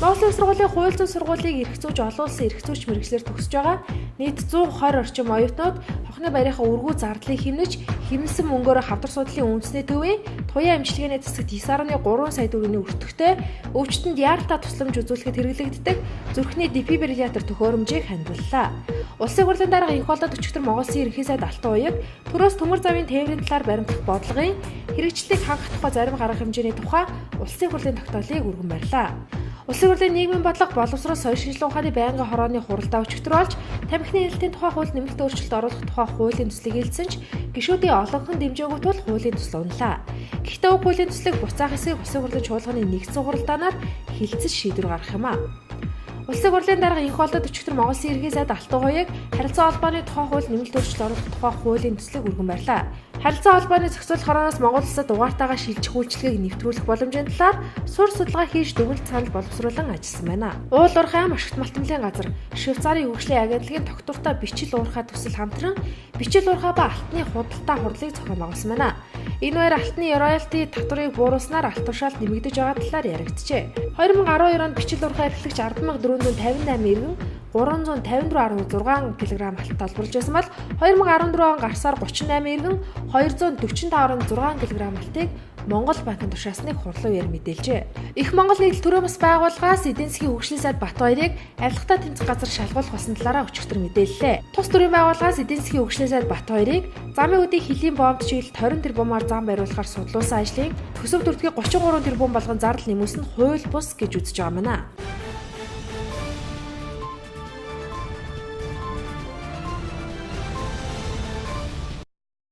Монголын сургуулийн хууль зүйн сургуулийг эрхцүүлж олон улсын эрхцүүлч мэргэжлэр төгсөж байгаа нийт 120 орчим оюутнууд Хохны баярынхаа өргүү зардлыг хэмнэж хэмнэсэн мөнгөөр хавдар судлалын үндэсний төвийн туяа эмчилгээний засагт 9.3 сая төгрөгийн өртөгтэй өвчтөнд яаралтай тусламж үзүүлэхэд хэрэглэгддэг зүрхний дефибриллятор төхөөрөмжийг хандваллаа. Улсын хурлын дарга энх болоод өчигдөр Монгол Улсын ерөнхий сайд Алтан уяг төрөөс төмөр завын тээврийн талаар баримтлах бодлогын хэрэгжлийг хангах тухай зарим гарах хэмжээний тухай улсын хурлын тогтоолыг өргөн барьлаа. Улсын хурлын нийгмийн бодлого боловсрол соёл шинжилгээ ухааны байнгын хорооны хуралдаа өчигдөр болж тамхины нэлтийн тухай хууль нэмэлт өөрчлөлт оруулах тухай хуулийн төслийг хэлсэн ч гишүүдийн олонхон дэмжээгүй тул хуулийн төсөл унлаа. Гэхдээ уг хуулийн төслийг буцаах эсэхийг улсын хурлын чуулганы нэгдсэн хуралдаанаар хэлэлцэж шийдвэр гаргах юм а. Улсын хурлын дарга энх болоод өчигдөр Монгол Улсын ерөнхий сайд Алтан уяг харилцаа холбооны тухай хууль нэмэлт өөрчлөлт оруулах тухай хуулийн төслийг өргөн барьлаа. Харилцаа холбооны зохицуулах хороноос Монгол улсад угаартайгаа шилжих үйлчлэгийг нэвтрүүлэх боломжийн талаар сур судалгаа хийж дүгнэлт санал боловсруулан ажилласан байна. Уул уурхай ам ашигт малтмлын газар Швейцарын хөгжлийн агентлагийн тогтвортой бичил уурхай төсөл хамтран бичил уурхай ба алтны худалдаа хурлыг зохион байгуулсан байна. Энэ хоёр алтны роялти татварыг бууруулснаар алт тушаалт нэмэгдэж байгаа талаар яригджээ. 2012 онд бичил уурхай эрхлэгч 10,458 иргэн 354.6 кг алт толборлж байсан бол 2014 он гарсаар 38 иргэн 245.6 кг алтыг Монгол банкнд тушаасныг хурлын үеэр мэдээлжээ. Их Монгол нийтлэл төрөө бас байгууллагаас эдийн засгийн хөгжлийн сайд Батбаярыг авилгатай тэнцэх газар шалгуулах болсон талаараа өчигдөр мэдээллээ. Тус төрийн байгууллагаас эдийн засгийн хөгжлийн сайд Батбаярыг замын үдийн хөлийн бомб чиглэлд 20 тэрбумаар зам бариулахаар судлуулсан ажлыг төсөв төртгийг 33 тэрбум болгон зардал нэмүүлсэн хууль бус гэж үзэж байгаа мэнэ.